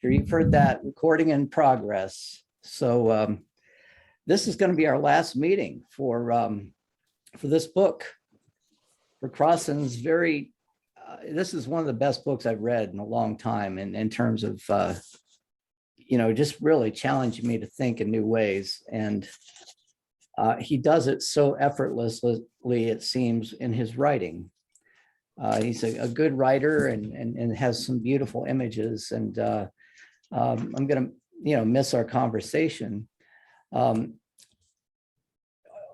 Sure, you've heard that recording in progress. So this is going to be our last meeting for this book. For Crossan's this is one of the best books I've read in a long time, in terms of just really challenging me to think in new ways. And he does it so effortlessly, it seems, in his writing. He's a good writer and has some beautiful images. And I'm going to miss our conversation. Are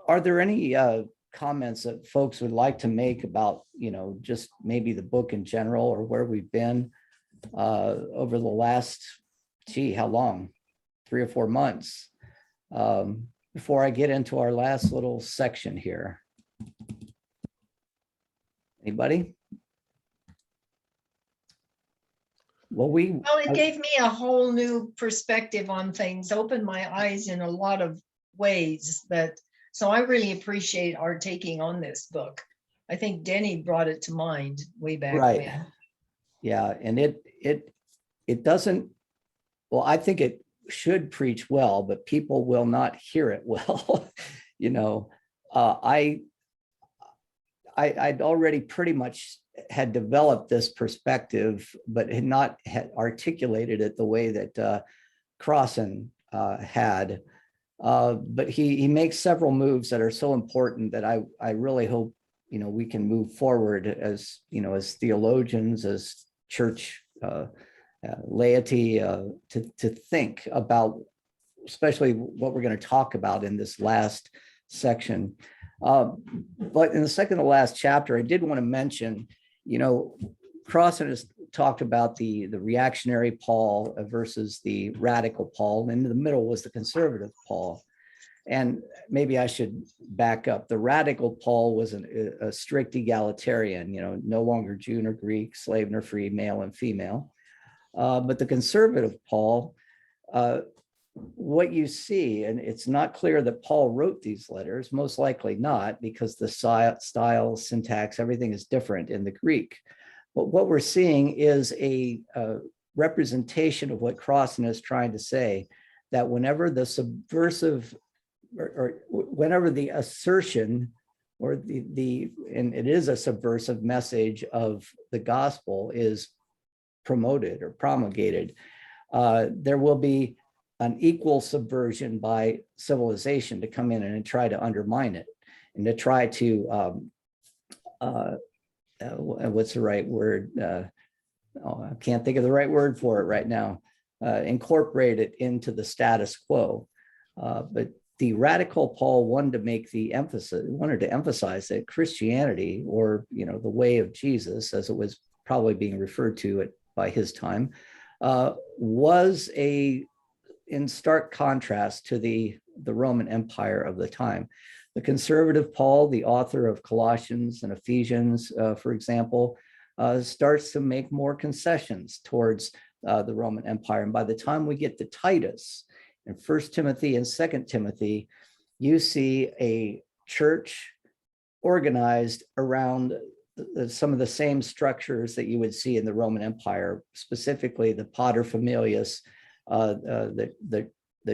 there any comments that folks would like to make about, just maybe the book in general, or where we've been over the last, how long? 3 or 4 months, before I get into our last little section here? Anybody? Well, it gave me a whole new perspective on things, opened my eyes in a lot of ways so I really appreciate our taking on this book. I think Denny brought it to mind way back when. Yeah, and it doesn't, well, I think it should preach well, but people will not hear it well. I'd already pretty much had developed this perspective, but had articulated it the way that Crossan had. But he makes several moves that are so important that I really hope we can move forward as as theologians, as church laity, to think about, especially what we're going to talk about in this last section. But in the second to last chapter, I did want to mention, Crossan has talked about the reactionary Paul versus the radical Paul, and in the middle was the conservative Paul. And maybe I should back up. The radical Paul was a strict egalitarian, no longer Jew nor Greek, slave nor free, male and female. But the conservative Paul, what you see, and it's not clear that Paul wrote these letters, most likely not, because the style, syntax, everything is different in the Greek. But what we're seeing is a representation of what Crossan is trying to say, that whenever the subversive, or whenever the assertion, or and it is a subversive message of the gospel, is promoted or promulgated, there will be an equal subversion by civilization to come in and try to undermine it, and to try to what's the right word? I can't think of the right word for it right now. Incorporate it into the status quo. But the radical Paul wanted to emphasize that Christianity, or the way of Jesus, as it was probably being referred to it by his time, was in stark contrast to the Roman Empire of the time. The conservative Paul, the author of Colossians and Ephesians, for example, starts to make more concessions towards the Roman Empire. And by the time we get to Titus, in 1 Timothy and 2 Timothy, you see a church organized around some of the same structures that you would see in the Roman Empire, specifically the paterfamilias. The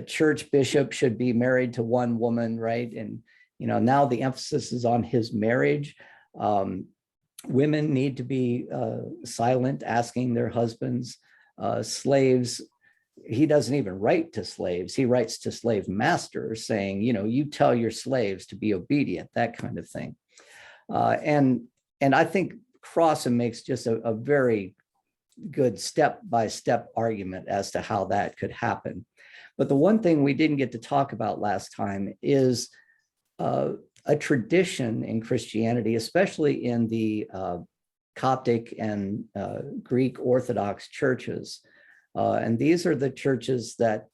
church bishop should be married to one woman, right? And now the emphasis is on his marriage. Women need to be silent, asking their husbands. Slaves, he doesn't even write to slaves. He writes to slave masters saying, you tell your slaves to be obedient, that kind of thing. And I think Crossan makes just a very good step-by-step argument as to how that could happen. But the one thing we didn't get to talk about last time is a tradition in Christianity, especially in the Coptic and Greek Orthodox churches. And these are the churches that,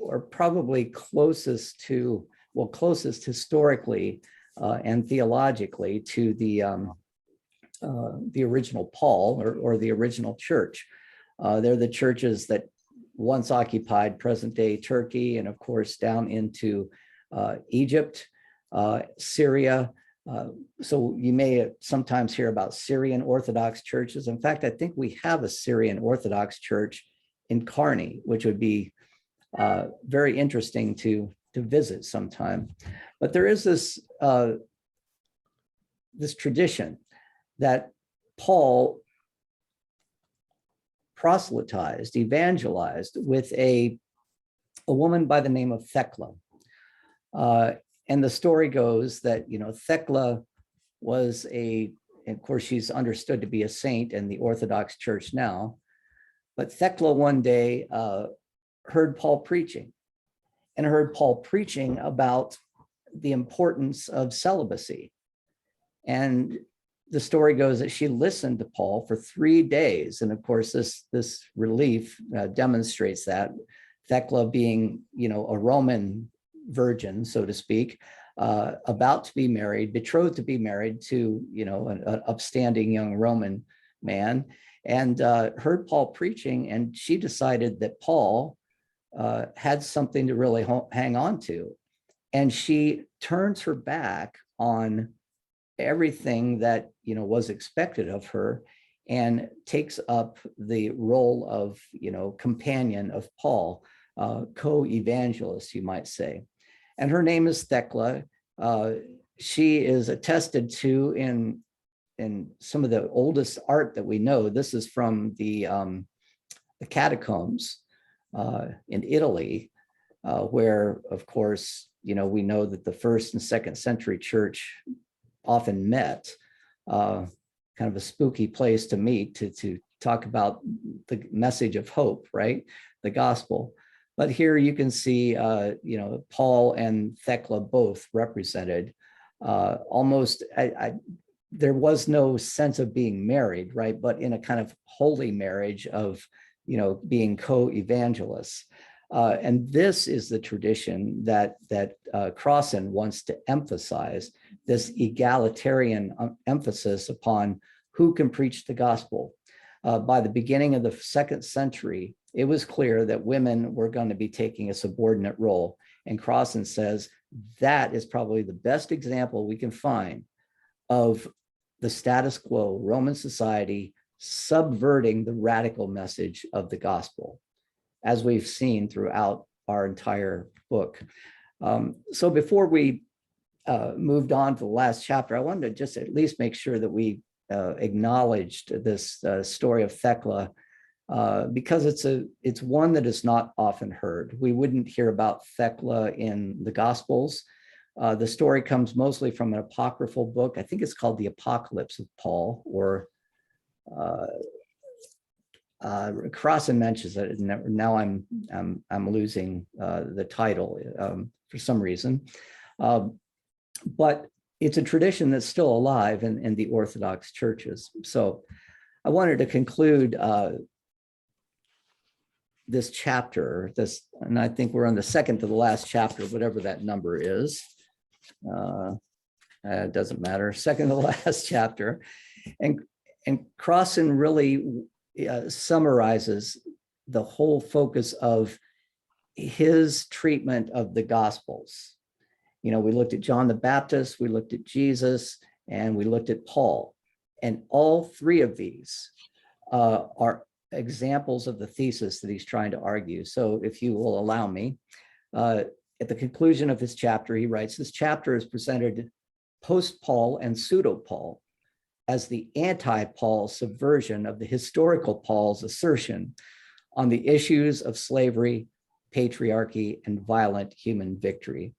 are probably closest historically and theologically to the original Paul, or the original church. They're the churches that once occupied present-day Turkey, and of course down into Egypt, Syria, So you may sometimes hear about Syrian Orthodox churches. In fact, I think we have a Syrian Orthodox church in Kearney, which would be very interesting to visit sometime. But there is this this tradition that Paul proselytized, evangelized with a woman by the name of Thecla. And the story goes that, Thecla was of course, she's understood to be a saint in the Orthodox Church now, but Thecla one day heard Paul preaching about the importance of celibacy. And the story goes that she listened to Paul for 3 days. And of course, this relief demonstrates that. Thecla being, a Roman virgin, so to speak, about to be married, betrothed to be married to, an upstanding young Roman man, and heard Paul preaching. And she decided that Paul had something to really hang on to. And she turns her back on everything that, was expected of her, and takes up the role of, companion of Paul, co-evangelist, you might say. And her name is Thecla. She is attested to in some of the oldest art that we know. This is from the catacombs in Italy, where, of course, we know that the 1st and 2nd century church often met, kind of a spooky place to meet to talk about the message of hope, right? The gospel. But here you can see, Paul and Thecla both represented. Almost, there was no sense of being married, right? But in a kind of holy marriage of, being co-evangelists. And this is the tradition that Crossan wants to emphasize, this egalitarian emphasis upon who can preach the gospel. By the beginning of the 2nd century, it was clear that women were going to be taking a subordinate role. And Crossan says that is probably the best example we can find of the status quo, Roman society, subverting the radical message of the gospel, as we've seen throughout our entire book. So before we moved on to the last chapter, I wanted to just at least make sure that we acknowledged this story of Thecla, because it's one that is not often heard. We wouldn't hear about Thecla in the Gospels. The story comes mostly from an apocryphal book. I think it's called the Apocalypse of Paul, or Crossan mentions it. Now I'm losing the title for some reason, but it's a tradition that's still alive in the Orthodox churches. So I wanted to conclude this chapter, and I think we're on the second to the last chapter, whatever that number is. It doesn't matter. Second to the last chapter, and Crossan really summarizes the whole focus of his treatment of the Gospels. We looked at John the Baptist, we looked at Jesus, and we looked at Paul. And all 3 of these are examples of the thesis that he's trying to argue. So if you will allow me, at the conclusion of his chapter, he writes, this chapter is presented post-Paul and pseudo-Paul as the anti-Paul subversion of the historical Paul's assertion on the issues of slavery, patriarchy, and violent human victory.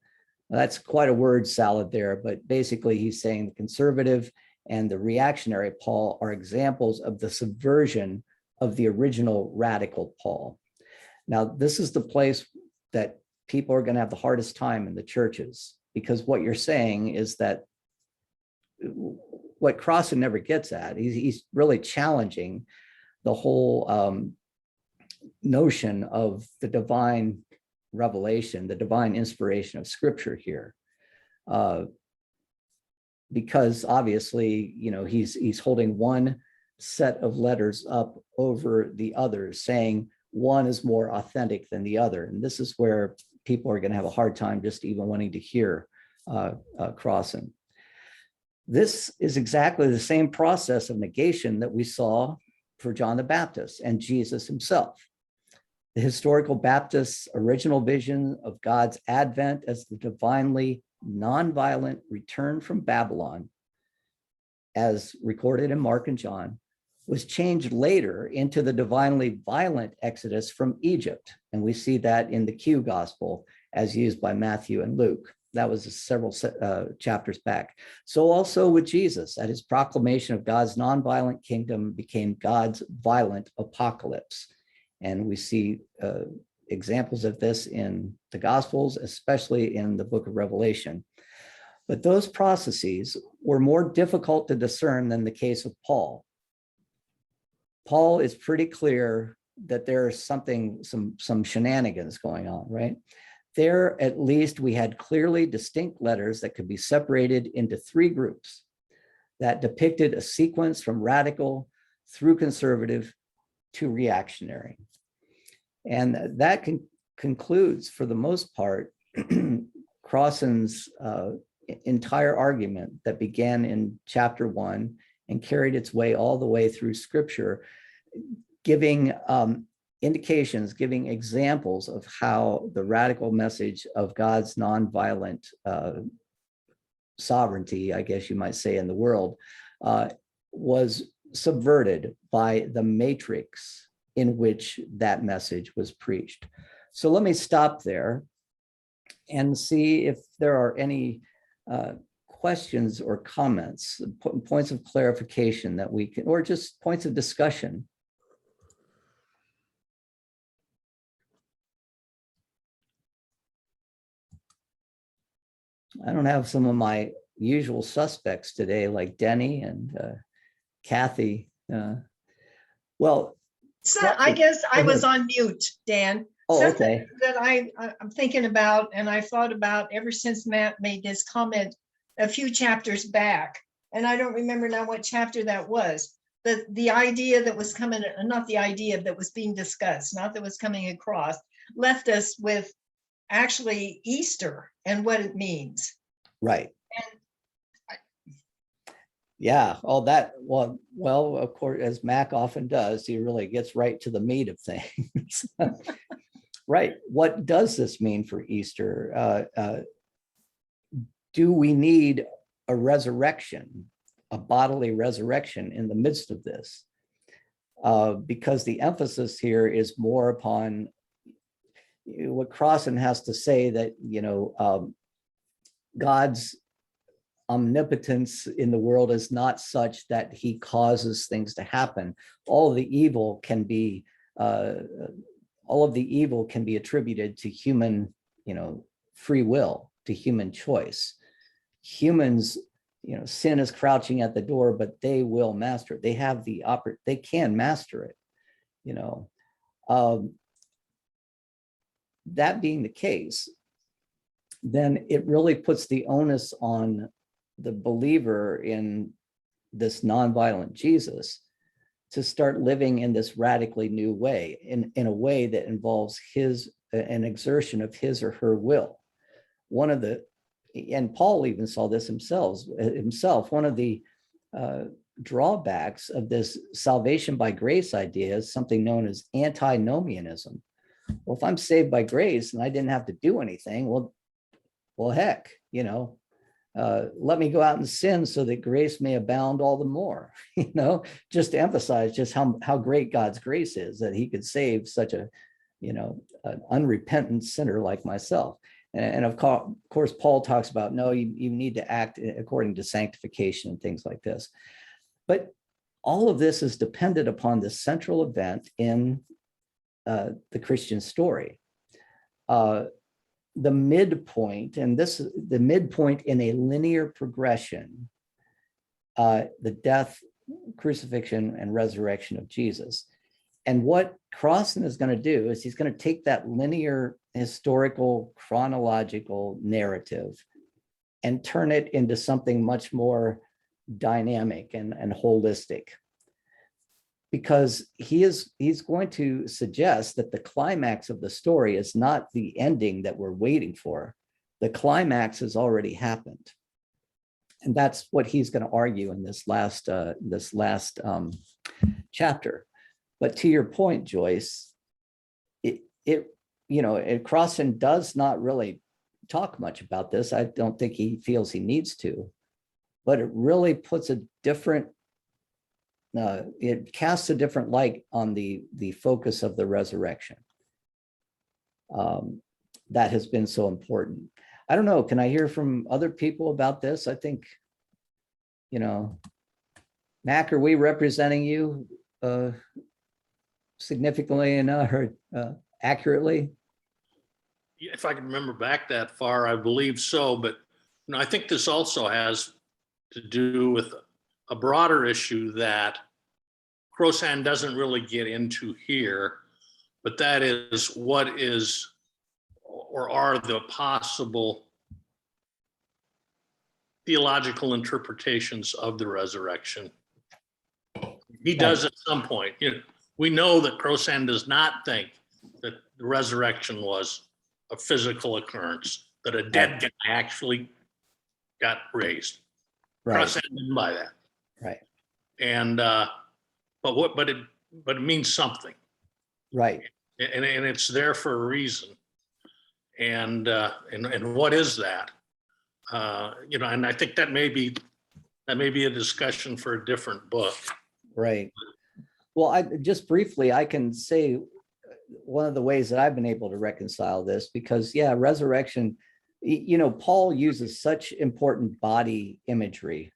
Now, that's quite a word salad there, but basically he's saying the conservative and the reactionary Paul are examples of the subversion of the original radical Paul. Now, this is the place that people are going to have the hardest time in the churches, because what you're saying is that what Crossan never gets at, he's really challenging the whole notion of the divine revelation, the divine inspiration of Scripture here, because obviously, he's holding one set of letters up over the others, saying one is more authentic than the other. And this is where people are going to have a hard time just even wanting to hear Crossan. This is exactly the same process of negation that we saw for John the Baptist and Jesus himself. The historical Baptist's original vision of God's advent as the divinely nonviolent return from Babylon, as recorded in Mark and John, was changed later into the divinely violent exodus from Egypt. And we see that in the Q gospel as used by Matthew and Luke. That was several chapters back. So also with Jesus, at his proclamation of God's nonviolent kingdom became God's violent apocalypse. And we see examples of this in the Gospels, especially in the book of Revelation. But those processes were more difficult to discern than the case of Paul. Paul is pretty clear that there's some shenanigans going on, right? There, at least, we had clearly distinct letters that could be separated into three groups that depicted a sequence from radical through conservative to reactionary. And that concludes, for the most part, Crossan's entire argument that began in chapter 1 and carried its way all the way through Scripture, giving indications, giving examples of how the radical message of God's nonviolent sovereignty, I guess you might say, in the world, was subverted by the matrix in which that message was preached. So let me stop there and see if there are any questions or comments, points of clarification that we can, or just points of discussion. I don't have some of my usual suspects today, like Denny and Kathy. Well, so I guess I was on mute, Dan. Oh, Something okay. that I'm thinking about and I've thought about ever since Matt made this comment a few chapters back, and I don't remember now what chapter that was. The idea that was coming, not the idea that was being discussed, not that was coming across, left us with actually Easter and what it means. Right. Yeah, all that, well, of course, as Mac often does, he really gets right to the meat of things. Right. What does this mean for Easter? Do we need a resurrection, a bodily resurrection in the midst of this? Because the emphasis here is more upon what Crossan has to say, that, God's omnipotence in the world is not such that he causes things to happen. All of the evil can be attributed to human, free will, to human choice. Humans, sin is crouching at the door, but they will master it. They have they can master it, That being the case, then it really puts the onus on the believer in this nonviolent Jesus to start living in this radically new way, in a way that involves an exertion of his or her will. And Paul even saw this himself. One of the drawbacks of this salvation by grace idea is something known as antinomianism. Well, if I'm saved by grace and I didn't have to do anything, well, heck, let me go out and sin so that grace may abound all the more, just to emphasize just how great God's grace is, that he could save such an unrepentant sinner like myself. And of course, Paul talks about, no, you need to act according to sanctification and things like this. But all of this is dependent upon the central event in the Christian story. The midpoint, and this is the midpoint in a linear progression, the death, crucifixion, and resurrection of Jesus. And what Crossan is going to do is he's going to take that linear, historical, chronological narrative and turn it into something much more dynamic and holistic. Because he's going to suggest that the climax of the story is not the ending that we're waiting for. The climax has already happened. And that's what he's going to argue in this last chapter. But to your point, Joyce, Crossan does not really talk much about this. I don't think he feels he needs to, but it really puts a different, it casts a different light on the focus of the resurrection. That has been so important. I don't know, can I hear from other people about this? I think, Mac, are we representing you significantly enough or accurately? If I can remember back that far, I believe so. But I think this also has to do with a broader issue that Crossan doesn't really get into here, but that is what is or are the possible theological interpretations of the resurrection. He does at some point. We know that Crossan does not think that the resurrection was a physical occurrence, that a dead guy actually got raised. Right. Crossan didn't buy that. Right. And but it means something. Right. And it's there for a reason. And what is that? And I think that may be a discussion for a different book. Right. Well, I can say one of the ways that I've been able to reconcile this, because resurrection, Paul uses such important body imagery,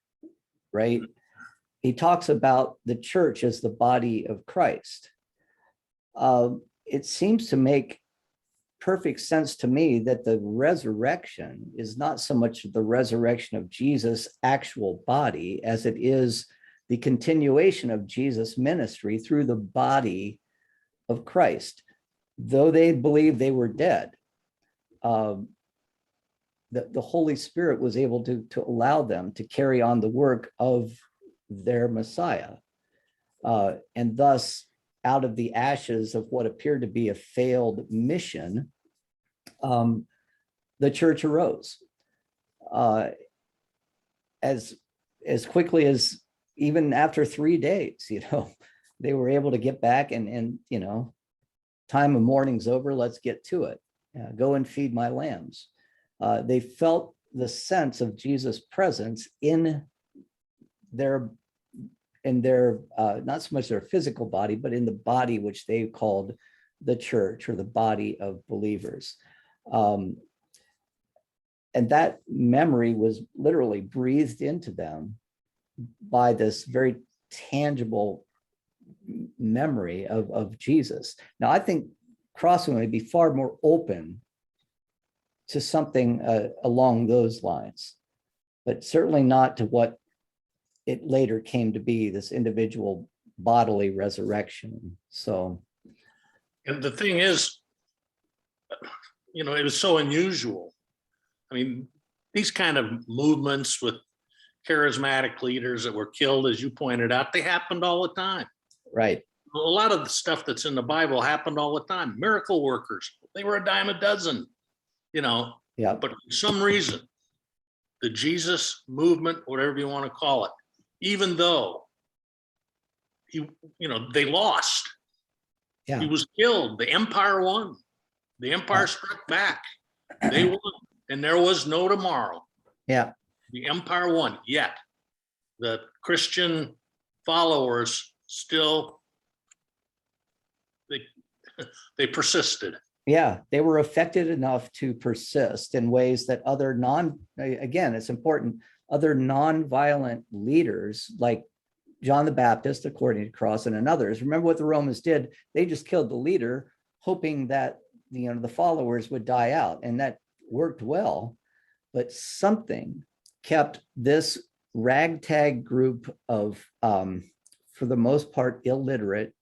right? He talks about the church as the body of Christ. It seems to make perfect sense to me that the resurrection is not so much the resurrection of Jesus' actual body as it is the continuation of Jesus' ministry through the body of Christ. Though they believed they were dead, the Holy Spirit was able to allow them to carry on the work of their Messiah. And thus, out of the ashes of what appeared to be a failed mission, the church arose. As quickly as even after 3 days, they were able to get back and time of mourning's over, let's get to it. Go and feed my lambs. They felt the sense of Jesus' presence in their not so much their physical body, but in the body which they called the church, or the body of believers. And that memory was literally breathed into them by this very tangible memory of Jesus. Now, I think Crossan would be far more open to something along those lines, but certainly not to what it later came to be, this individual bodily resurrection. So, and the thing is, it was so unusual. I mean, these kind of movements with charismatic leaders that were killed, as you pointed out, they happened all the time. Right. A lot of the stuff that's in the Bible happened all the time. Miracle workers, they were a dime a dozen, Yeah. But for some reason, the Jesus movement, whatever you want to call it, even though they lost, he was killed. The empire won. The empire struck back. They won, and there was no tomorrow. Yeah. The empire won. Yet the Christian followers still they persisted. Yeah, they were affected enough to persist in ways that other it's important, other non-violent leaders like John the Baptist, according to Crossan, and others. Remember what the Romans did? They just killed the leader, hoping that the followers would die out, and that worked well. But something kept this ragtag group of, for the most part, illiterate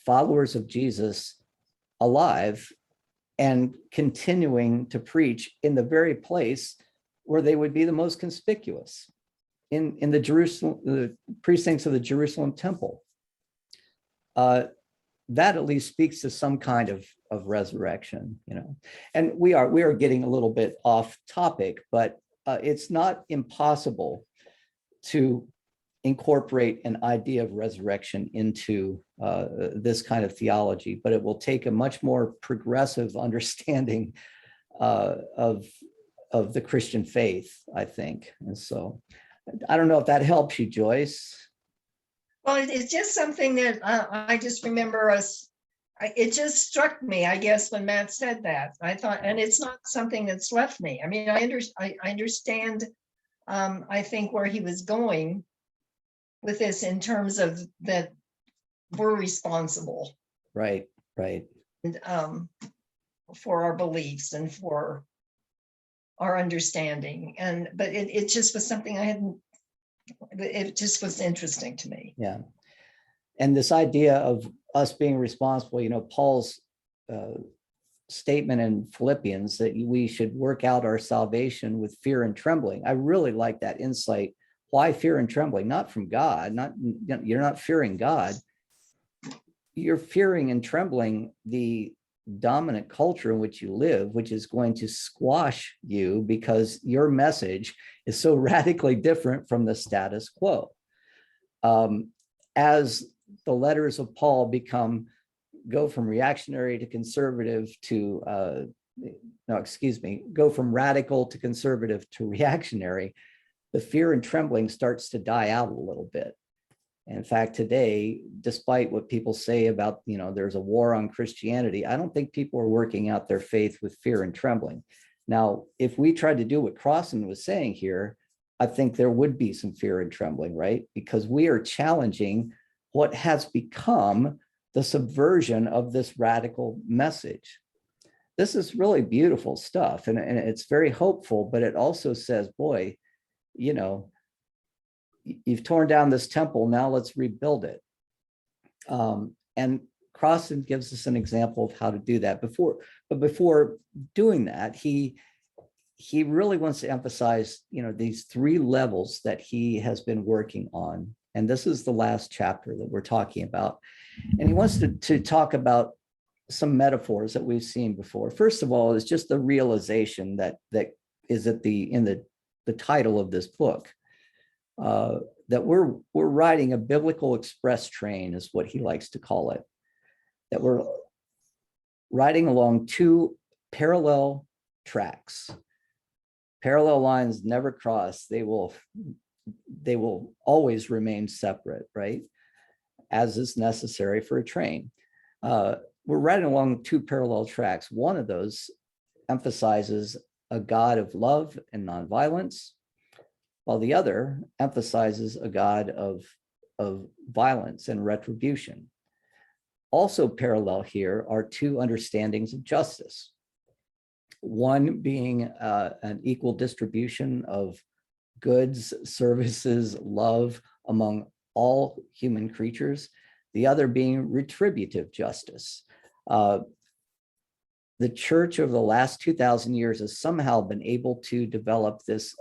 followers of Jesus alive and continuing to preach in the very place where they would be the most conspicuous, in the precincts of the Jerusalem temple. That at least speaks to some kind of resurrection, And we are getting a little bit off topic, but it's not impossible to incorporate an idea of resurrection into this kind of theology, but it will take a much more progressive understanding of the Christian faith, I think. And so I don't know if that helps you, Joyce. Well, it's just something that I just remember it just struck me, I guess, when Matt said that. I thought, and it's not something that's left me. I mean, I understand, I think, where he was going with this in terms of that we're responsible. Right, right. And, for our beliefs and for our understanding. But it just was something it just was interesting to me. Yeah. And this idea of us being responsible, Paul's statement in Philippians that we should work out our salvation with fear and trembling. I really like that insight. Why fear and trembling? Not from God, you're not fearing God. You're fearing and trembling the dominant culture in which you live, which is going to squash you because your message is so radically different from the status quo. As the letters of Paul go from reactionary to conservative to, go from radical to conservative to reactionary, the fear and trembling starts to die out a little bit. In fact, today, despite what people say about, there's a war on Christianity, I don't think people are working out their faith with fear and trembling. Now, if we tried to do what Crossan was saying here, I think there would be some fear and trembling, right? Because we are challenging what has become the subversion of this radical message. This is really beautiful stuff, and it's very hopeful, but it also says, boy, you've torn down this temple, now let's rebuild it. And Crossan gives us an example of how to do that. Before doing that, he really wants to emphasize, these three levels that he has been working on. And this is the last chapter that we're talking about. And he wants to talk about some metaphors that we've seen before. First of all, is just the realization that is in the title of this book. That we're riding a biblical express train, is what he likes to call it. That we're riding along two parallel tracks. Parallel lines never cross. They will always remain separate, right? As is necessary for a train. We're riding along two parallel tracks. One of those emphasizes a God of love and nonviolence, while the other emphasizes a God of violence and retribution. Also parallel here are two understandings of justice. One being an equal distribution of goods, services, love among all human creatures. The other being retributive justice. The church over the last 2,000 years has somehow been able to develop this,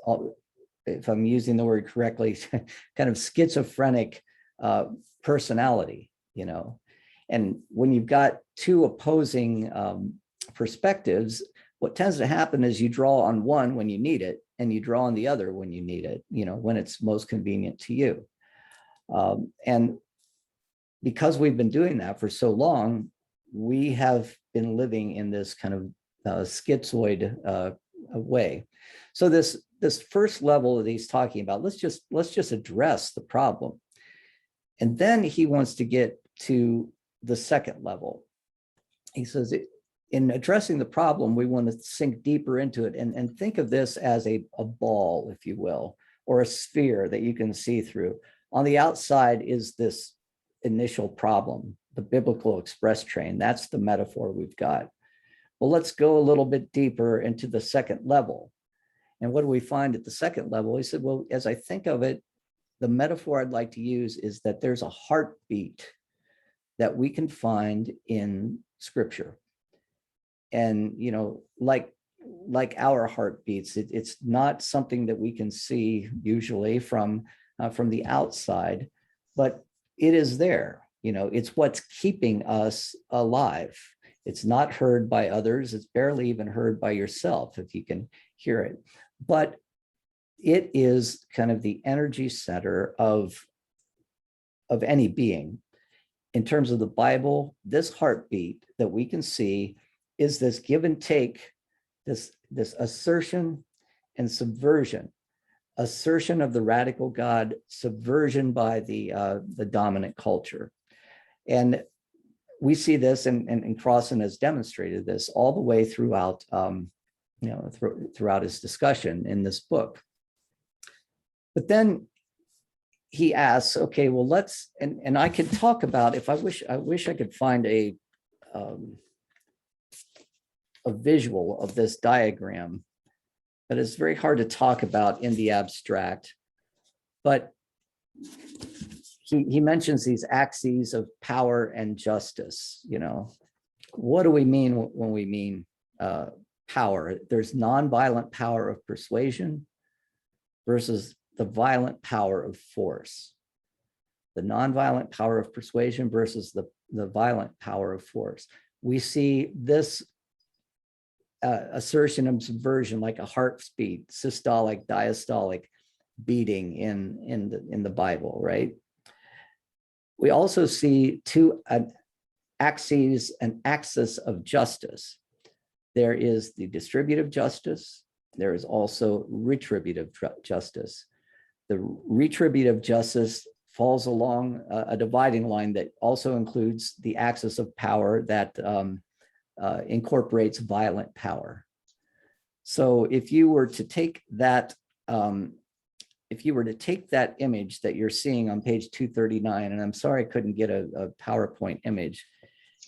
if I'm using the word correctly, kind of schizophrenic personality, And when you've got two opposing perspectives, what tends to happen is you draw on one when you need it, and you draw on the other when you need it, when it's most convenient to you. And because we've been doing that for so long, we have been living in this kind of schizoid way. So this first level that he's talking about, let's just address the problem. And then he wants to get to the second level. He says, in addressing the problem, we want to sink deeper into it and think of this as a ball, if you will, or a sphere that you can see through. On the outside is this initial problem, the biblical express train. That's the metaphor we've got. Well, let's go a little bit deeper into the second level. And what do we find at the second level? He said, well, as I think of it, the metaphor I'd like to use is that there's a heartbeat that we can find in Scripture. And, like our heartbeats, it's not something that we can see usually from the outside, but it is there. It's what's keeping us alive. It's not heard by others. It's barely even heard by yourself, if you can hear it. But it is kind of the energy center of any being. In terms of the Bible, this heartbeat that we can see is this give and take, this assertion and subversion, assertion of the radical God, subversion by the dominant culture. And we see this, and Crossan has demonstrated this all the way throughout, throughout his discussion in this book. But then he asks, okay, well, let's, and I can talk about, if I wish I could find a visual of this diagram, but it's very hard to talk about in the abstract. But he mentions these axes of power and justice. What do we mean when we mean power? There's nonviolent power of persuasion versus the violent power of force. The nonviolent power of persuasion versus the violent power of force. We see this assertion and subversion like a heartbeat, systolic, diastolic beating in the Bible, right? We also see two axes, an axis of justice. There is the distributive justice. There is also retributive justice. The retributive justice falls along a dividing line that also includes the axis of power that incorporates violent power. So if you were to take that, image that you're seeing on page 239, and I'm sorry I couldn't get a PowerPoint image,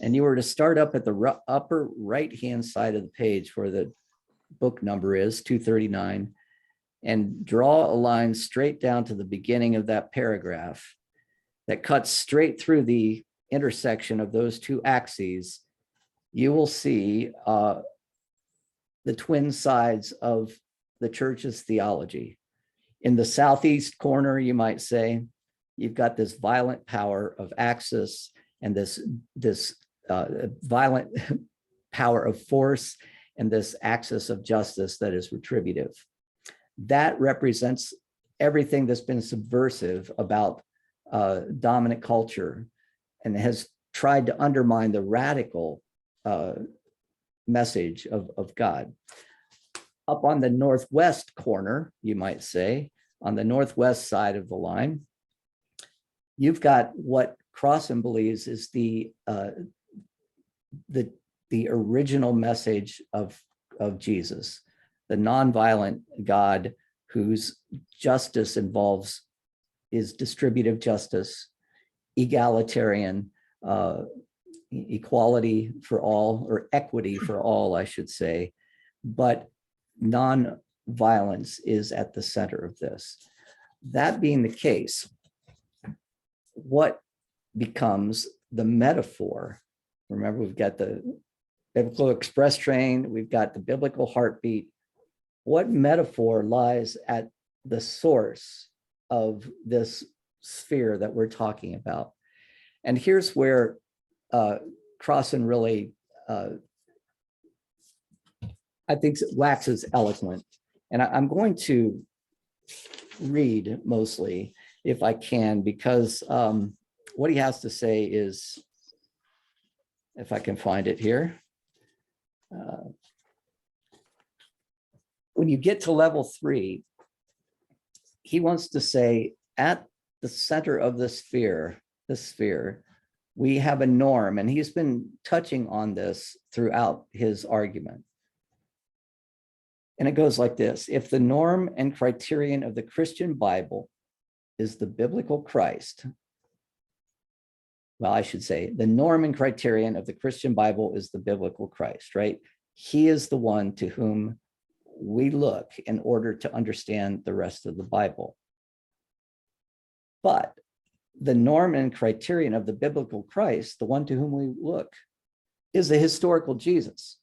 and you were to start up at the upper right-hand side of the page where the book number is 239, and draw a line straight down to the beginning of that paragraph that cuts straight through the intersection of those two axes, you will see the twin sides of the church's theology. In the southeast corner, you might say, you've got this violent power of axis and this violent power of force and this axis of justice that is retributive. That represents everything that's been subversive about dominant culture and has tried to undermine the radical message of God. Up on the northwest corner, you might say, on the northwest side of the line, you've got what Crossan believes is the original message of Jesus, the nonviolent God whose justice is distributive justice, egalitarian, equality for all, or equity for all, I should say, but non-violence is at the center of this. That being the case, what becomes the metaphor? Remember, we've got the biblical express train, we've got the biblical heartbeat. What metaphor lies at the source of this sphere that we're talking about? And here's where Crossan really, I think, waxes eloquent. And I'm going to read mostly, if I can, because what he has to say is, if I can find it here, when you get to level 3, he wants to say at the center of the sphere, we have a norm, and he's been touching on this throughout his argument. And it goes like this: if the norm and criterion of the Christian Bible is the biblical Christ, well, I should say the norm and criterion of the Christian Bible is the biblical Christ, right? He is the one to whom we look in order to understand the rest of the Bible. But the norm and criterion of the biblical Christ, the one to whom we look, is the historical Jesus.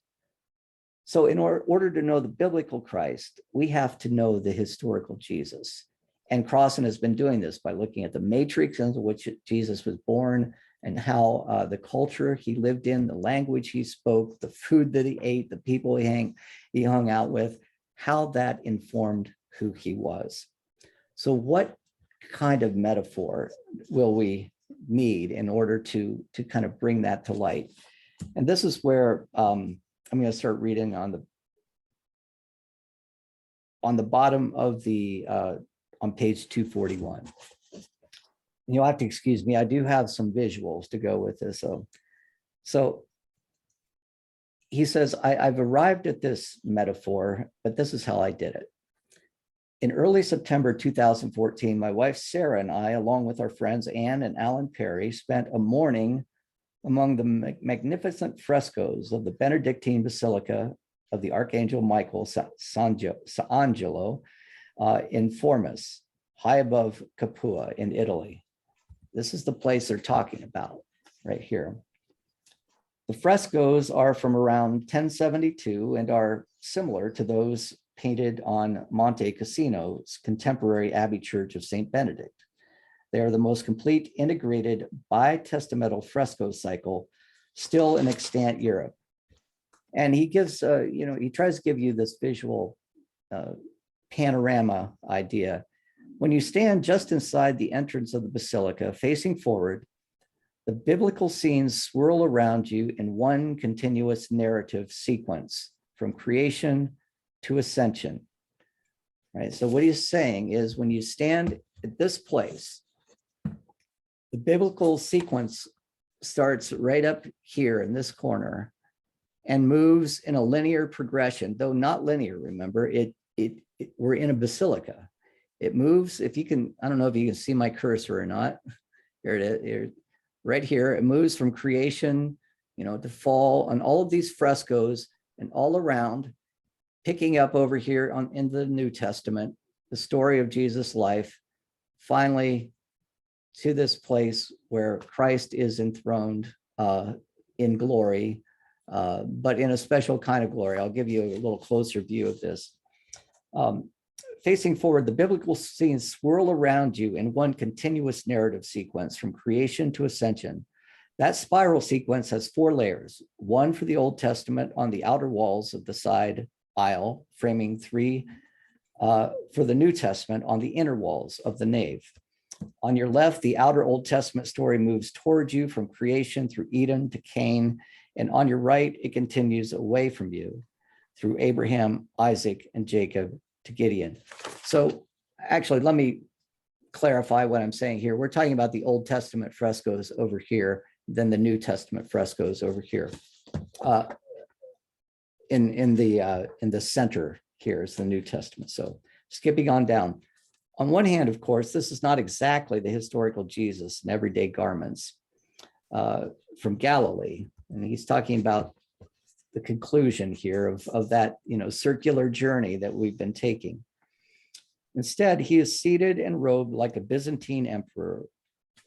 So in order to know the biblical Christ, we have to know the historical Jesus. And Crossan has been doing this by looking at the matrix into which Jesus was born, and how the culture he lived in, the language he spoke, the food that he ate, the people he hung out with, how that informed who he was. So what kind of metaphor will we need in order to kind of bring that to light? And this is where I'm going to start reading on the bottom of the on page 241. You'll have to excuse me. I do have some visuals to go with this. So he says, I've arrived at this metaphor, but this is how I did it. In early September 2014, my wife Sarah and I, along with our friends Anne and Alan Perry, spent a morning among the magnificent frescoes of the Benedictine Basilica of the Archangel Michael Sant'Angelo in Formis, high above Capua in Italy. This is the place they're talking about right here. The frescoes are from around 1072 and are similar to those painted on Monte Cassino's contemporary Abbey Church of St. Benedict. They are the most complete integrated bi-testamental fresco cycle still in extant Europe. And he gives, he tries to give you this visual panorama idea. When you stand just inside the entrance of the basilica, facing forward, the biblical scenes swirl around you in one continuous narrative sequence from creation to ascension. Right? So what he's saying is when you stand at this place, the biblical sequence starts right up here in this corner and moves in a linear progression, though not linear, remember, we're in a basilica. It moves, if you can, I don't know if you can see my cursor or not. Here it is, here, right here. It moves from creation, to fall on all of these frescoes and all around, picking up over here in the New Testament, the story of Jesus' life, finally to this place where Christ is enthroned in glory, but in a special kind of glory. I'll give you a little closer view of this. Facing forward, the biblical scenes swirl around you in one continuous narrative sequence from creation to ascension. That spiral sequence has 4 layers, one for the Old Testament on the outer walls of the side aisle, framing 3 for the New Testament on the inner walls of the nave. On your left, the outer Old Testament story moves towards you from creation through Eden to Cain, and on your right, it continues away from you through Abraham, Isaac, and Jacob to Gideon. So actually, let me clarify what I'm saying here. We're talking about the Old Testament frescoes over here, then the New Testament frescoes over here. In the center here is the New Testament. So skipping on down. On one hand, of course, this is not exactly the historical Jesus in everyday garments from Galilee. And he's talking about the conclusion here of that, circular journey that we've been taking. Instead, he is seated and robed like a Byzantine emperor.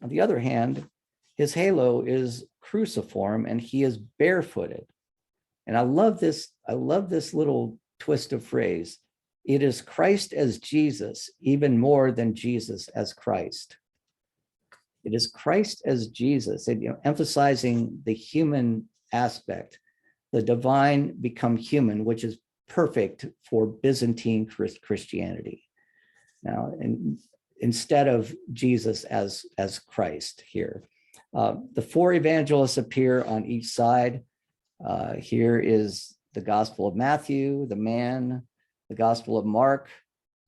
On the other hand, his halo is cruciform and he is barefooted. And I love this little twist of phrase. It is Christ as Jesus, even more than Jesus as Christ. It is Christ as Jesus, and, emphasizing the human aspect, the divine become human, which is perfect for Byzantine Christianity. Now, and instead of Jesus as Christ here. The 4 evangelists appear on each side. Here is the Gospel of Matthew, the man, the Gospel of Mark,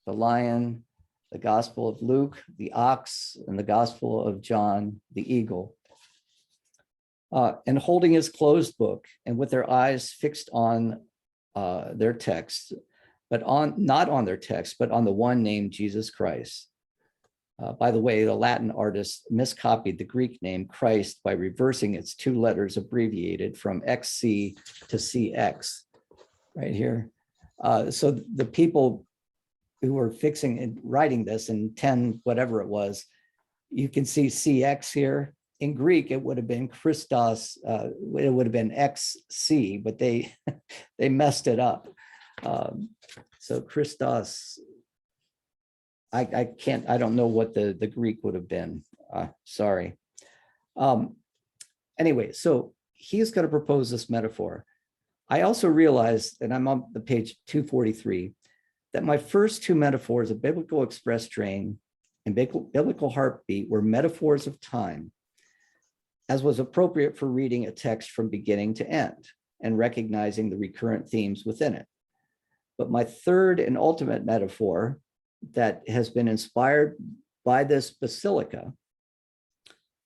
the lion, the Gospel of Luke, the ox, and the Gospel of John, the eagle. And holding his closed book and with their eyes fixed on their text, but not on their text, but on the one named Jesus Christ. By the way, the Latin artist miscopied the Greek name Christ by reversing its 2 letters abbreviated from XC to CX right here. So the people who were fixing and writing this in 10, whatever it was, you can see CX here. In Greek, it would have been Christos, it would have been XC, but they messed it up. So Christos, I don't know what the Greek would have been. Sorry. Anyway, so he's going to propose this metaphor. I also realized, and I'm on the page 243, that my first two metaphors, a biblical express train and biblical heartbeat, were metaphors of time, as was appropriate for reading a text from beginning to end and recognizing the recurrent themes within it. But my third and ultimate metaphor that has been inspired by this basilica,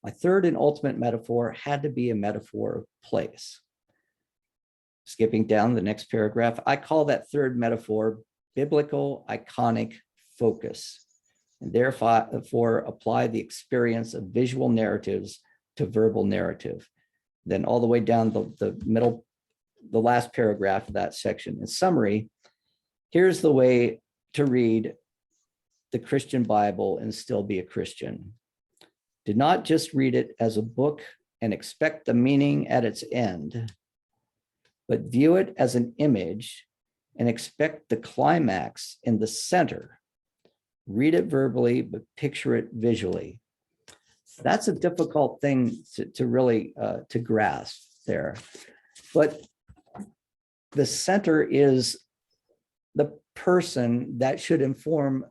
my third and ultimate metaphor had to be a metaphor of place. Skipping down the next paragraph, I call that third metaphor biblical iconic focus, and therefore apply the experience of visual narratives to verbal narrative. Then all the way down the middle, the last paragraph of that section. In summary, here's the way to read the Christian Bible and still be a Christian. Do not just read it as a book and expect the meaning at its end, but view it as an image and expect the climax in the center. Read it verbally, but picture it visually. That's a difficult thing to really to grasp there. But the center is the person that should inform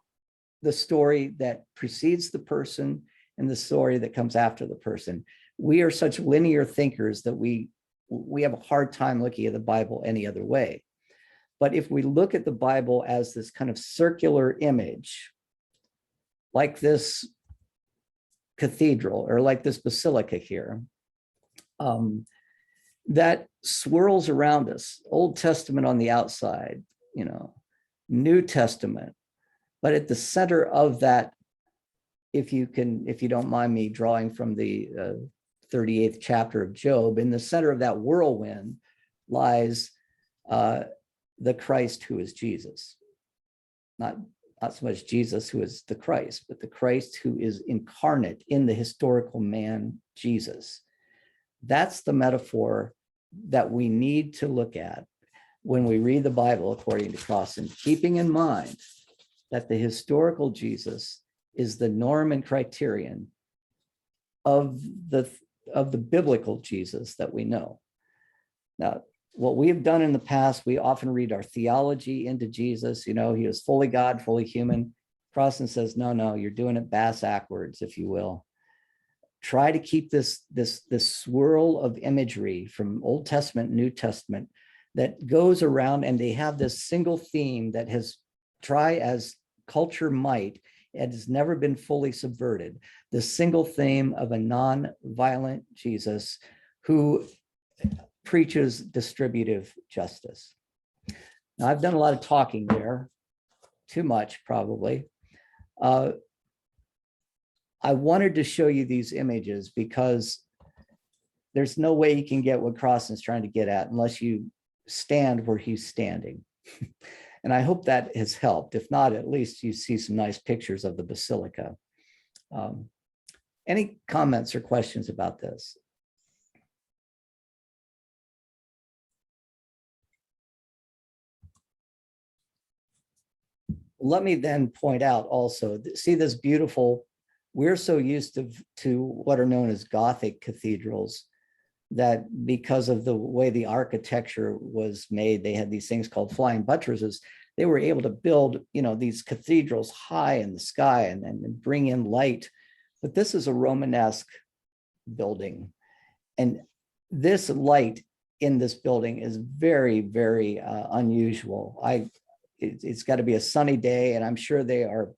the story that precedes the person and the story that comes after the person. We are such linear thinkers that we have a hard time looking at the Bible any other way. But if we look at the Bible as this kind of circular image, like this cathedral or like this basilica here, that swirls around us, Old Testament on the outside, New Testament, but at the center of that, if you don't mind me drawing from the 38th chapter of Job, in the center of that whirlwind lies the Christ who is Jesus. Not so much Jesus who is the Christ, but the Christ who is incarnate in the historical man, Jesus. That's the metaphor that we need to look at when we read the Bible according to Crossan, keeping in mind that the historical Jesus is the norm and criterion of the biblical Jesus that we know. Now, what we have done in the past, we often read our theology into Jesus. He was fully God, fully human. Crossan says, no, you're doing it backwards, if you will. Try to keep this swirl of imagery from Old Testament, New Testament that goes around, and they have this single theme that has, try as culture might, it has never been fully subverted. The single theme of a non-violent Jesus who preaches distributive justice. Now, I've done a lot of talking there, too much probably. I wanted to show you these images because there's no way you can get what Crossan's trying to get at unless you stand where he's standing. And I hope that has helped. If not, at least you see some nice pictures of the basilica. Any comments or questions about this? Let me then point out also, see this beautiful, we're so used to what are known as Gothic cathedrals that because of the way the architecture was made, they had these things called flying buttresses. They were able to build, these cathedrals high in the sky and bring in light. But this is a Romanesque building. And this light in this building is very, very unusual. It's got to be a sunny day, and I'm sure they are,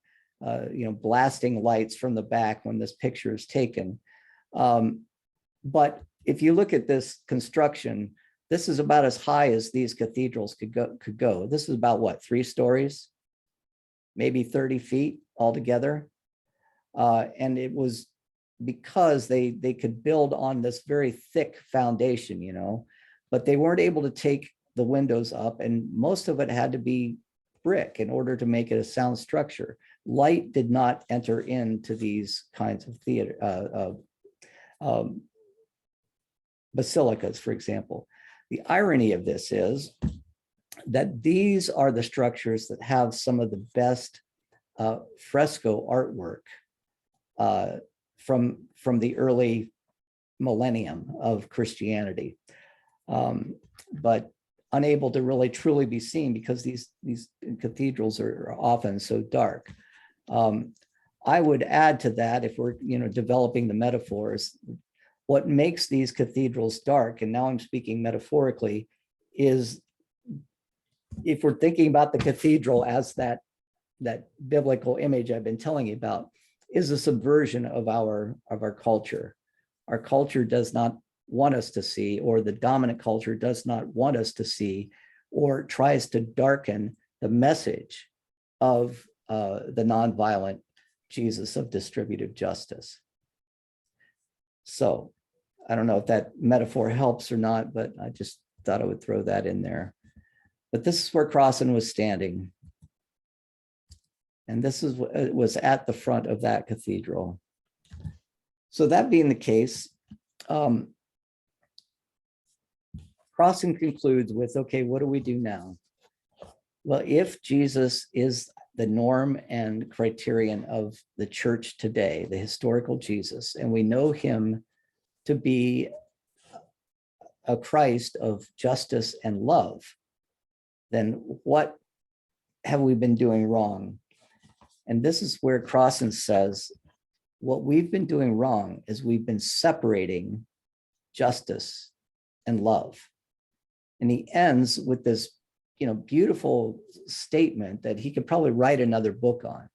blasting lights from the back when this picture is taken. But if you look at this construction, this is about as high as these cathedrals could go. This is about what, 3 stories, maybe 30 feet altogether. And it was because they could build on this very thick foundation, but they weren't able to take the windows up, and most of it had to be brick in order to make it a sound structure. Light did not enter into these kinds of basilicas, for example. The irony of this is that these are the structures that have some of the best fresco artwork from the early millennium of Christianity. But unable to really truly be seen because these cathedrals are often so dark. I would add to that, if we're developing the metaphors, what makes these cathedrals dark, and now I'm speaking metaphorically, is if we're thinking about the cathedral as that biblical image I've been telling you about, is a subversion of our culture. Our culture does not want us to see, or the dominant culture does not want us to see, or tries to darken the message of the nonviolent Jesus of distributive justice. So I don't know if that metaphor helps or not, but I just thought I would throw that in there. But this is where Crossan was standing. And this was at the front of that cathedral. So that being the case, Crossan concludes with, okay, what do we do now? Well, if Jesus is the norm and criterion of the church today, the historical Jesus, and we know him to be a Christ of justice and love, then what have we been doing wrong? And this is where Crossan says, what we've been doing wrong is we've been separating justice and love. And he ends with this, beautiful statement that he could probably write another book on.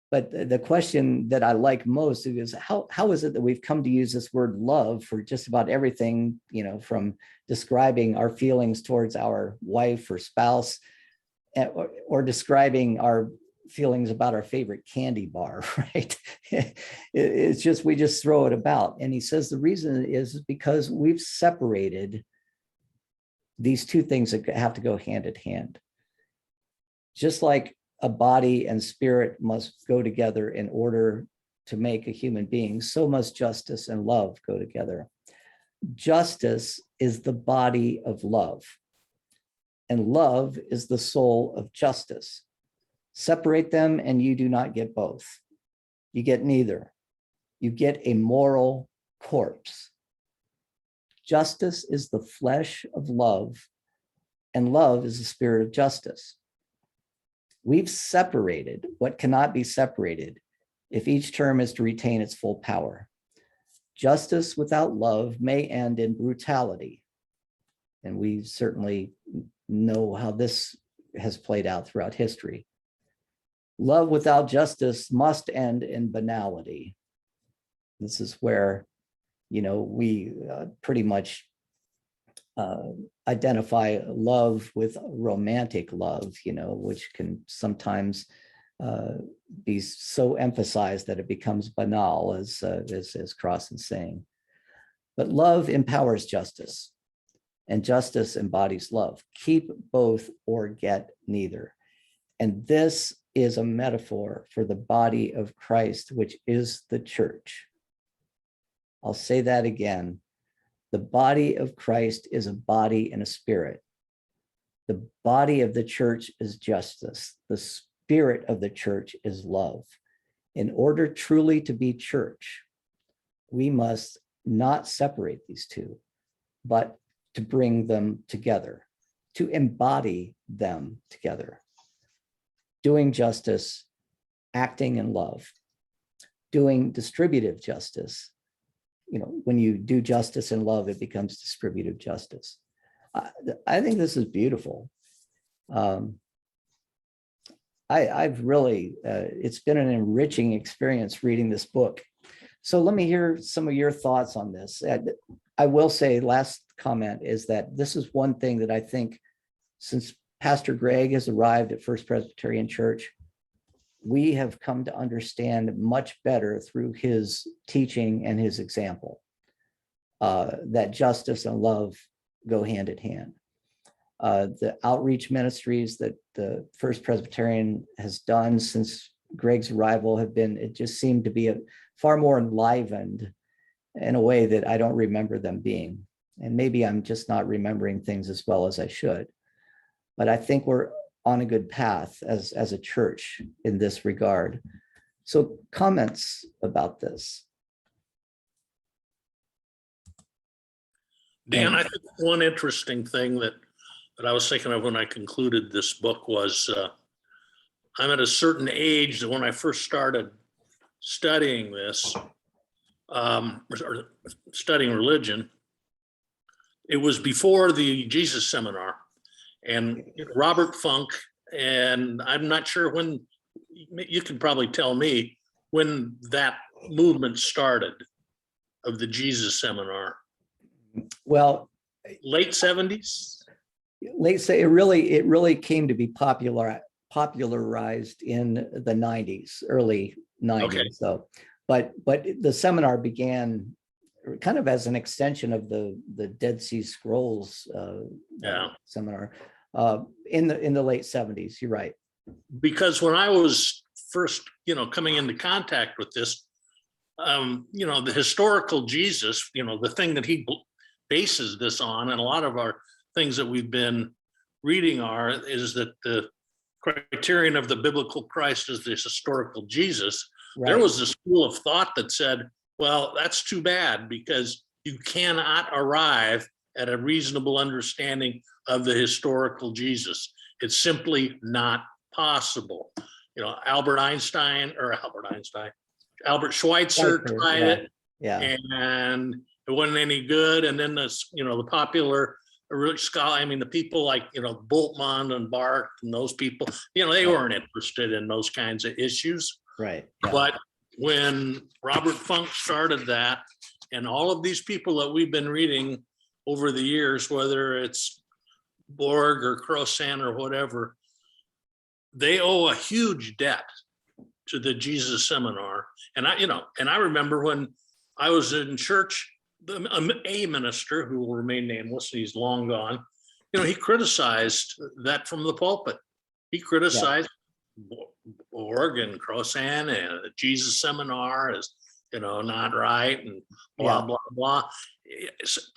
But the question that I like most is how is it that we've come to use this word love for just about everything, from describing our feelings towards our wife or spouse, or describing our feelings about our favorite candy bar, right? It's just, we just throw it about. And he says the reason is because we've separated these two things that have to go hand in hand. Just like a body and spirit must go together in order to make a human being, so must justice and love go together. Justice is the body of love, and love is the soul of justice. Separate them and you do not get both. You get neither. You get a moral corpse. Justice is the flesh of love, and love is the spirit of justice. We've separated what cannot be separated if each term is to retain its full power. Justice without love may end in brutality. And we certainly know how this has played out throughout history. Love without justice must end in banality. This is where, we pretty much identify love with romantic love, which can sometimes be so emphasized that it becomes banal, as Crossan's saying. But love empowers justice, and justice embodies love. Keep both or get neither. And this is a metaphor for the body of Christ, which is the church. I'll say that again. The body of Christ is a body and a spirit. The body of the church is justice. The spirit of the church is love. In order truly to be church, we must not separate these two, but to bring them together, to embody them together. Doing justice, acting in love, doing distributive justice. When you do justice in love, it becomes distributive justice. I think this is beautiful. I've really, it's been an enriching experience reading this book. So let me hear some of your thoughts on this. I will say, last comment is that this is one thing that I think, since Pastor Greg has arrived at First Presbyterian Church, we have come to understand much better through his teaching and his example, that justice and love go hand in hand. The outreach ministries that the First Presbyterian has done since Greg's arrival it just seemed to be far more enlivened in a way that I don't remember them being. And maybe I'm just not remembering things as well as I should. But I think we're on a good path as a church in this regard. So comments about this? Dan, I think one interesting thing that that I was thinking of when I concluded this book was I'm at a certain age that when I first started studying this, or studying religion, it was before the Jesus seminar, and Robert Funk, and I'm not sure when, you can probably tell me when that movement started of the Jesus seminar. Well, Late 70s? it really came to be popularized in the 90s, early 90s. Okay. So, but the seminar began kind of as an extension of the Dead Sea Scrolls seminar in the late 70s. You're right. Because when I was first, coming into contact with this, the historical Jesus, the thing that he bases this on, and a lot of our things that we've been reading is that the criterion of the biblical Christ is this historical Jesus. Right. There was a school of thought that said, well, that's too bad, because you cannot arrive at a reasonable understanding of the historical Jesus. It's simply not possible. Albert Schweitzer tried it, and it wasn't any good. And then the popular scholar, the people like Bultmann and Barth and those people, they weren't interested in those kinds of issues. Right. Yeah. But when Robert Funk started that, and all of these people that we've been reading over the years, whether it's Borg or Crossan or whatever, they owe a huge debt to the Jesus seminar. And I remember when I was in church, a minister who will remain nameless, he's long gone, he criticized that from the pulpit. He criticized Borg and Crossan and the Jesus seminar as, not right, and blah, blah, blah.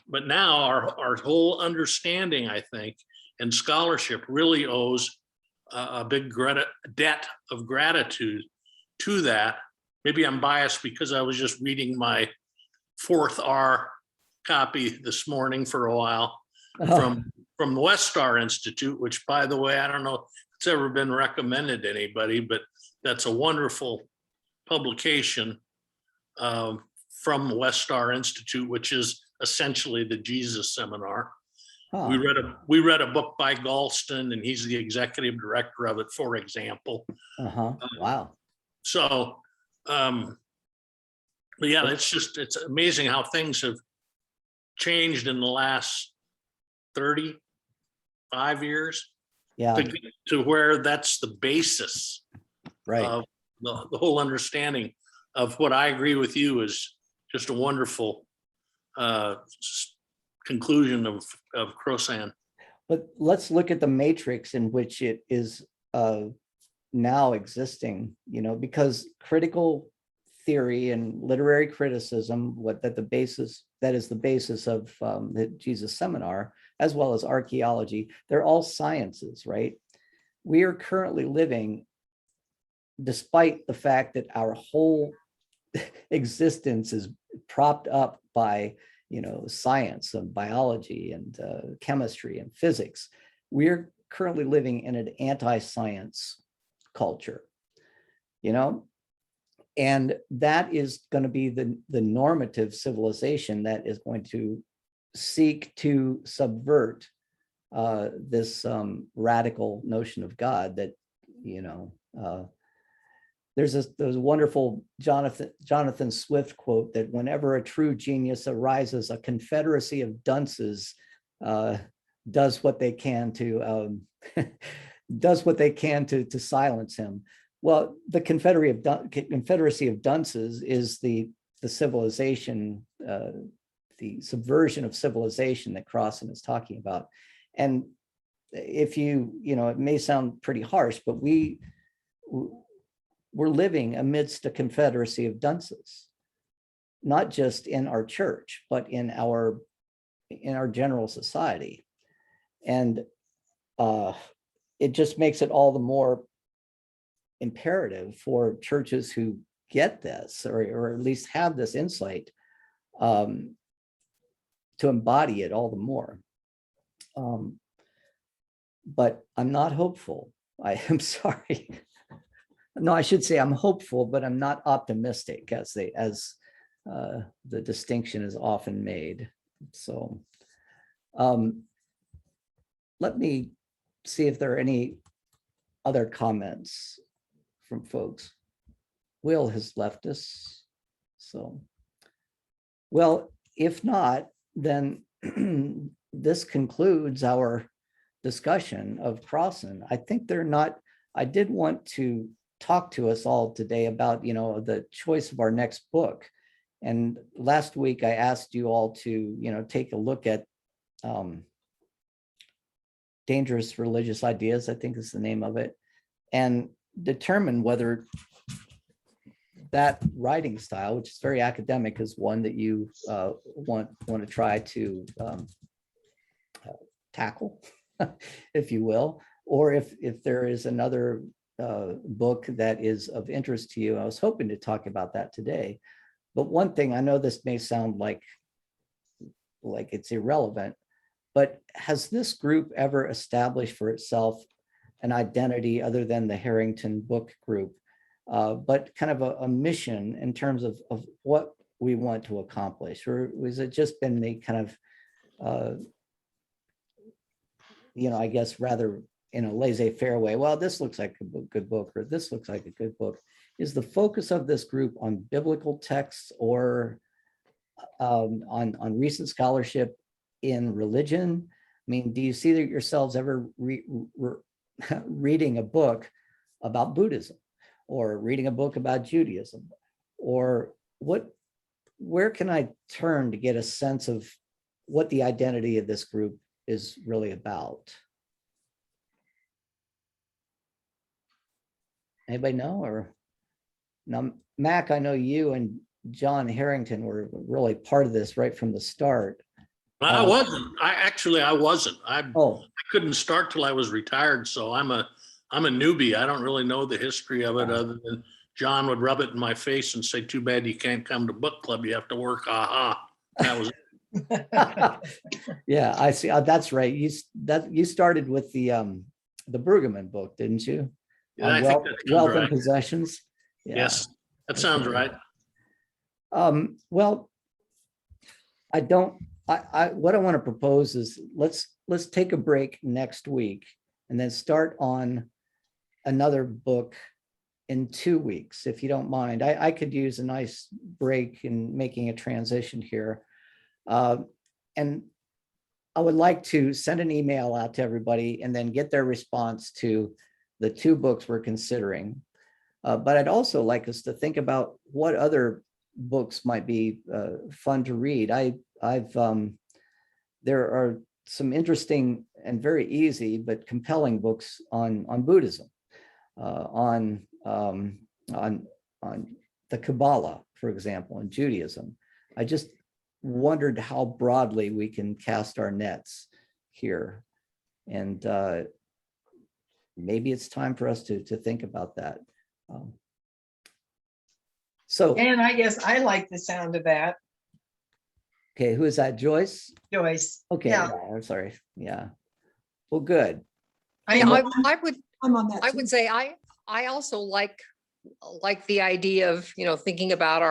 But now our whole understanding, I think, and scholarship really owes a big debt of gratitude to that. Maybe I'm biased because I was just reading my 4th R copy this morning for a while from the West Star Institute, which, by the way, I don't know if it's ever been recommended to anybody, but that's a wonderful publication from the West Star Institute, which is essentially the Jesus seminar. Huh. We read a book by Galston, and he's the executive director of it, for example. Wow. So, but yeah, it's amazing how things have changed in the last 35 years. Yeah. To get to where that's the basis, Right. of the whole understanding of what I agree with you is just a wonderful conclusion of Crossan. But let's look at the matrix in which it is now existing, because critical theory and literary criticism, that is the basis of the Jesus seminar, as well as archaeology, they're all sciences, right? We are currently living, despite the fact that our whole existence is propped up by science and biology and chemistry and physics, we're currently living in an anti-science culture, and that is going to be the normative civilization that is going to seek to subvert this radical notion of God that, there's a wonderful Jonathan Swift quote that whenever a true genius arises, a confederacy of dunces does what they can to silence him. Well, the confederacy of dunces is the civilization, the subversion of civilization that Crossan is talking about. And if it may sound pretty harsh, but we're living amidst a confederacy of dunces, not just in our church, but in our general society. And it just makes it all the more imperative for churches who get this, or at least have this insight, to embody it all the more. but I'm not hopeful. I am sorry. No, I should say I'm hopeful, but I'm not optimistic, as the distinction is often made. So let me see if there are any other comments from folks. Will has left us. So, well, if not, then this concludes our discussion of Crossan. I think I did want to talk to us all today about, the choice of our next book. And last week I asked you all to, take a look at Dangerous Religious Ideas, I think is the name of it, and determine whether that writing style, which is very academic, is one that you want to try to tackle, if you will, or if there is another book that is of interest to you. I was hoping to talk about that today. But one thing, I know this may sound like it's irrelevant, but has this group ever established for itself an identity other than the Harrington Book Group, but kind of a mission in terms of what we want to accomplish? Or was it just been the kind of, I guess rather in a laissez-faire way, well, this looks like a good book, or this looks like a good book? Is the focus of this group on biblical texts, or on recent scholarship in religion? I mean, do you see that yourselves ever reading a book about Buddhism, or reading a book about Judaism, or where can I turn to get a sense of what the identity of this group is really about? Anybody know? Or now, Mac, I know you and John Harrington were really part of this right from the start. I wasn't. I wasn't. I Oh, couldn't start till I was retired, so I'm a newbie. I don't really know the history of it, other than John would rub it in my face and say, "Too bad you can't come to book club. You have to work." Aha. That was yeah, I see. That's right. You started with the Brueggemann book, didn't you? Yeah, I think that sounds Wealth right. and Possessions. Yeah. Yes, that sounds right. Well, what I want to propose is let's take a break next week and then start on another book in 2 weeks, if you don't mind. I could use a nice break in making a transition here. And I would like to send an email out to everybody and then get their response to the 2 books we're considering. But I'd also like us to think about what other books might be fun to read. There are some interesting and very easy but compelling books on Buddhism, on the Kabbalah, for example, and Judaism. I just wondered how broadly we can cast our nets here, and maybe it's time for us to think about that. So, And I guess I like the sound of that, okay, who is that? Joyce? Joyce. Okay, Yeah. yeah, I'm sorry. Yeah. Well, good. Yeah, I'm I'm on that. I too. would say I also like the idea of, thinking about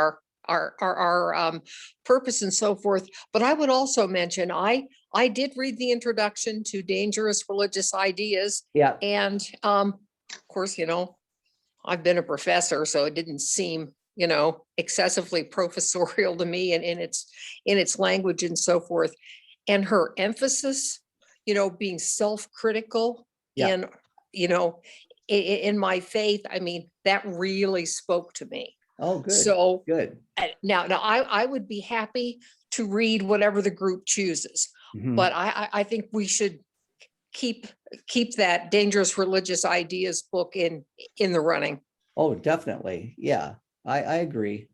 our purpose and so forth. But I would also mention, I did read the introduction to Dangerous Religious Ideas. Yeah. And of course, I've been a professor, so it didn't seem, excessively professorial to me in its language and so forth. And her emphasis, being self-critical Yeah. in my faith, I mean, that really spoke to me. Oh, good. So Good. now I would be happy to read whatever the group chooses, Mhm. but I think we should keep that Dangerous Religious Ideas book in the running. Oh, definitely. Yeah, I agree.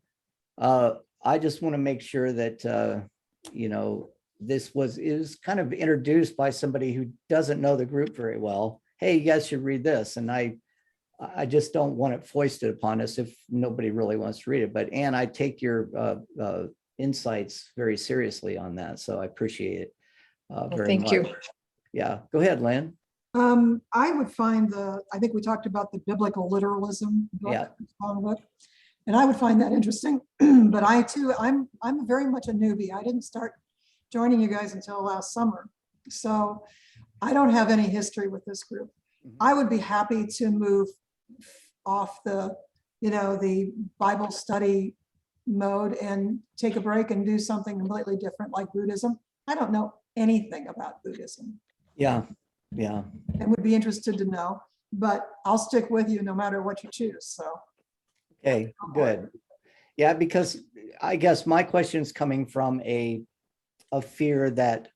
I just want to make sure that, this is kind of introduced by somebody who doesn't know the group very well. Hey, you guys should read this. And I just don't want it foisted upon us if nobody really wants to read it. But Anne, I take your insights very seriously on that. So I appreciate it very Thank much. you. Yeah, go ahead, Lynn. I would find I think we talked about the biblical literalism book, Yeah. long book, and I would find that interesting. But I too, I'm very much a newbie. I didn't start joining you guys until last summer. So I don't have any history with this group. Mhm. I would be happy to move off the Bible study mode and take a break and do something completely different like Buddhism. I don't know anything about Buddhism Yeah, yeah. and would be interested to know, but I'll stick with you no matter what you choose. So Okay, good. Yeah, because I guess my question is coming from a fear that,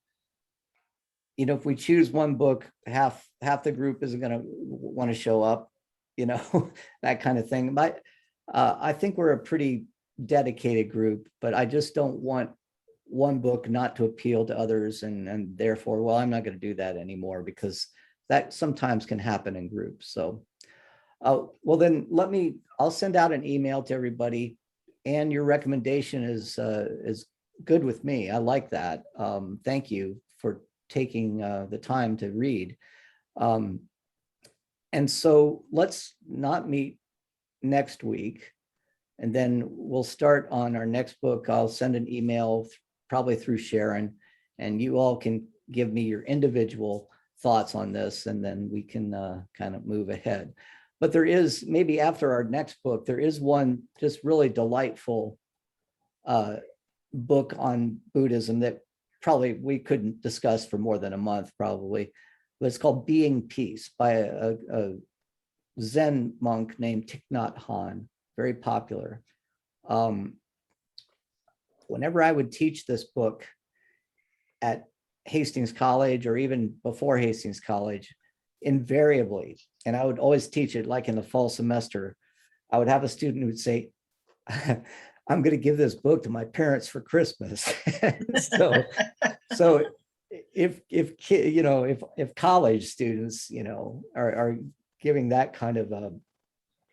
if we choose one book, half the group isn't going to want to show up, that kind of thing. But I think we're a pretty dedicated group, but I just don't want one book not to appeal to others, and therefore, well, I'm not going to do that anymore, because that sometimes can happen in groups. So, well, then I'll send out an email to everybody, and your recommendation is good with me. I like that. Thank you for taking the time to read. And so let's not meet next week, and then we'll start on our next book. I'll send an email probably through Sharon, and you all can give me your individual thoughts on this, and then we can kind of move ahead. But there is, maybe after our next book, there is one just really delightful book on Buddhism that probably we couldn't discuss for more than a month, probably. But it's called Being Peace by a Zen monk named Thich Nhat Hanh, very popular. Whenever I would teach this book at Hastings College, or even before Hastings College, invariably, and I would always teach it like in the fall semester, I would have a student who would say, I'm going to give this book to my parents for Christmas. so if college students, are giving that kind of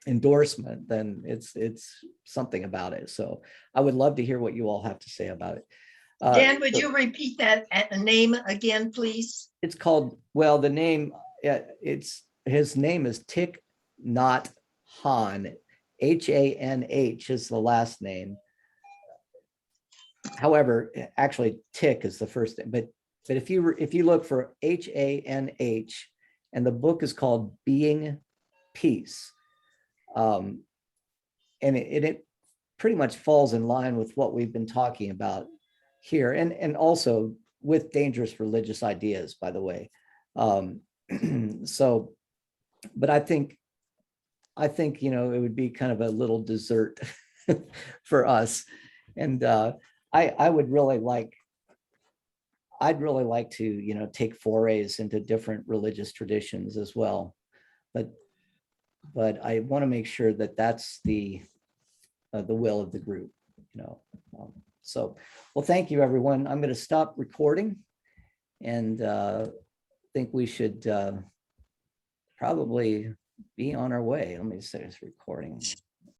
endorsement, then it's something about it. So I would love to hear what you all have to say about it. Dan, would you repeat that name again, please? It's called, well, the name, his name is Thich Nhat Hanh. H-A-N-H is the last name. However, actually Thich is the first name, but if you look for H-A-N-H, and the book is called Being Peace, and it pretty much falls in line with what we've been talking about here, and also with dangerous religious ideas, by the way. So, but I think it would be kind of a little dessert for us, and I'd really like to take forays into different religious traditions as well, but I want to make sure that that's the will of the group. So, well, thank you, everyone. I'm going to stop recording, and think we should probably be on our way. Let me say it's recording.